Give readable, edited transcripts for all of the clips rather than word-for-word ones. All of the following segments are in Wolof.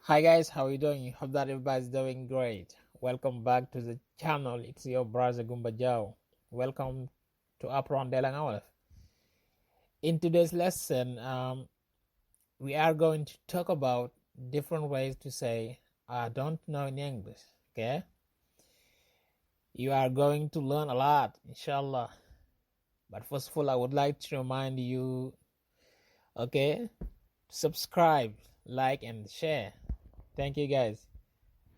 Hi guys, how you doing? Hope that everybody's doing great. Welcome back to the channel. It's your brother Gumba Jao. Welcome to Apprendre Wolof. In today's lesson, we are going to talk about different ways to say I don't know in English. Okay, you are going to learn a lot, inshallah. But first of all, I would like to remind you, okay, subscribe, like, and share. Thank you guys.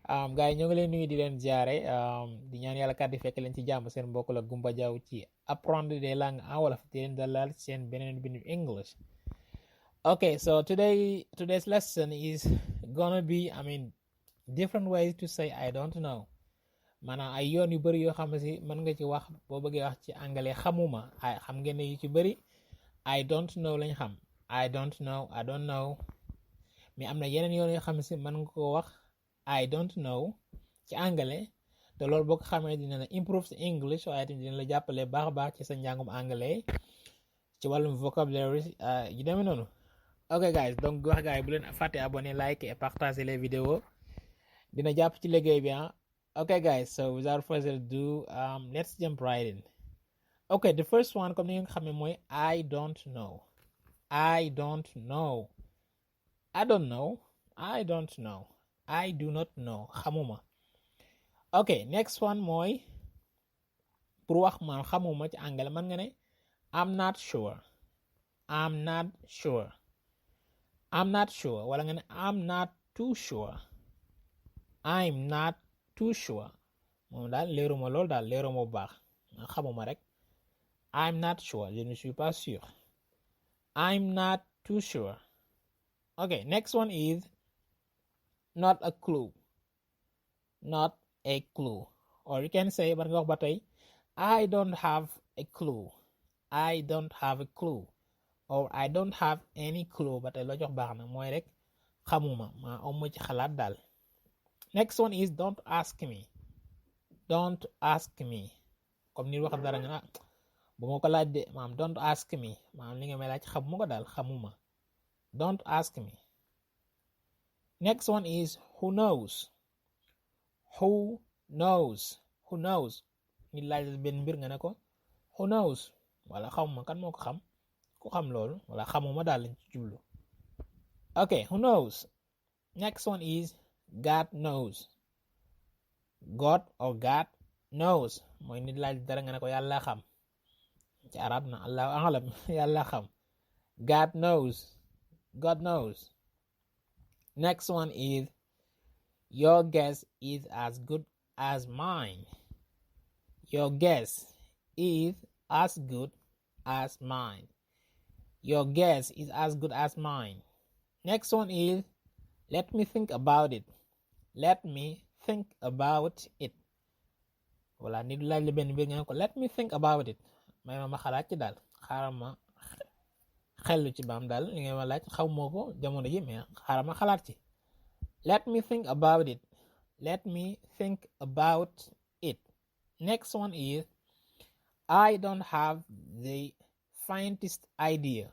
Gars yi ñoo ngi leen nuyu di leen jaare di ñaan yàlla kàddu fekk leen ci jàmm seen mbokk la Gumba Jaaw ci apprendre des langues en wolof di leen dalal seen beneen bindu English. Okay, so today's lesson is gonna be different ways to say I don't know. Maanaam ay yoon yu bëri yoo xam ne si mën nga ci wax boo bëggee wax ci anglais xamuma ay xam ngeen ne yu ci bëri I don't know lañ xam I don't know mais am na yeneen yoon yoo xam ne si mën nga ko wax I don't know ci anglais te loolu boo ko xamee dina la improve sa English waaye tamit dina la jàppale baax a baax ci sa njàngum anglais ci wàllum vocabulary yu demee noonu. Ok guys, donc wax gars yi bu leen fàtte abonner, like et partager les vidéos dina jàpp ci liggéey bi ok guys, so without further ado, let's jump right in. Ok, the first one comme ni nga xamee mooy I don't know. I don't know. I don't know. I don't know. I do not know. Xamuma. Ok, next one mooy pour wax man xamuma ci anglais man nga ne I'm not sure. I'm not sure. I'm not sure. Wala nga ne I'm not too sure. I'm not too sure. Moom daal leeruma lool daal leeruma bu baax xamuma rek. I'm not sure. Je ne suis pas sûr. I'm not too sure. Ok, next one is not a clue. Not a clue. Or you can say ban nga wax ba tey I don't have a clue. I don't have a clue. Or I don't have any clue ba tey loo jox baax na mooy rek xamuma ma amu ci xalaat daal. Next one is don't ask me. Don't ask me. Comme ni wax dara nga na bu ma ko laaj de maam don't ask me maam li nga may laaj xamuma ko daal xamuma. Don't ask me. Next one is who knows. Who knows. Who knows. Ni laaj benn mbir nga ne ko who knows wala xamuma kan moo ko xam ku xam loolu wala xamuma daal lañ ci jublu. Ok, who knows. Next one is God knows. God or God knows mooy nit laaj dara nga ne ko yàlla xam ci arab na allahu alam yàlla xam. God knows. God knows. Next one is your guess is as good as mine. Your guess is as good as mine. Your guess is as good as mine. Next one is let me think about it. Let me think about it. Wala nit laaj la benn mbir nga ne ko let me think about it may ma xalaat ci daal xaaral ma xellu ci baam daal li nga ma laaj xaw moo ko jamono ji mais xaaral ma xalaat ci. Let me think about it. Let me think about it. Next one is I don't have the faintest idea.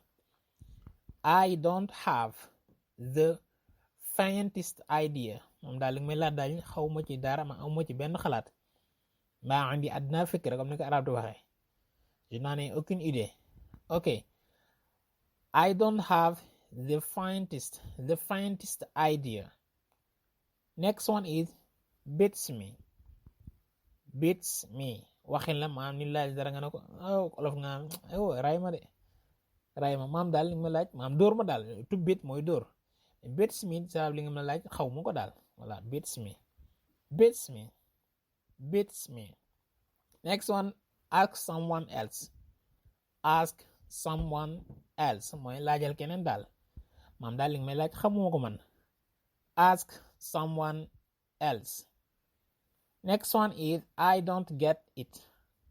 I don't have the faintest idea. moom daal li nga may laaj daal xaw ma ci dara ma amu ci benn xalaat maa indi adna fikra comme ni ko arab di waxee je n'en ai aucune idée. Ok, I don't have the faintest idea. Next one is beats me. Beats me waxin la maam ni laaj dara nga ne ko olof nga ray ma de ray ma maam daal li nga ma laaj maam dóor ma daal to beat mooy dóor. Beats me sa li nga ma laaj xaw ma ko daal voilà beats me. Beats me. Beats me. Next one ask someone else. Ask someone else mooy laajal keneen daal maam daal li nga may laaj xamuma ko man. Ask someone else. Next one is I don't get it.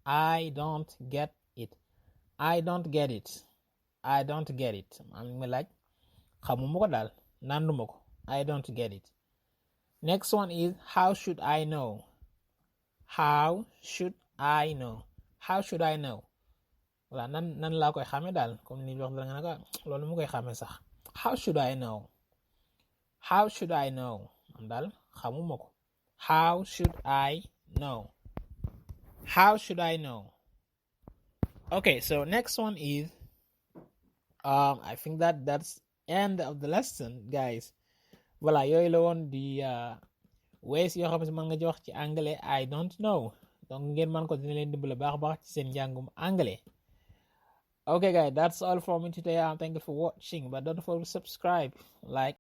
I don't get it. I don't get it. I don't get it maam li nga may laaj xamuma ko daal nanduma ko. I don't get it. Next one is how should I know. How should I know. How should I know voilà nan laa koy xame daal comme ni wax dara nga ne ko loolu mu koy xame sax. How should I know. how should I know man daal xamuma ko. How should I know? How should I know? Okay, so next one is I think that's end of the lesson, guys. Voilà, yooyu la woon di ways yoo xam ne mën nga ci wax ci anglais I don't know. Donc ngeen mën ko dina leen dimbale baax a baax ci seen njàngum anglais. Okay, guys, that's all for me today. Thank you for watching, but don't forget to subscribe, like,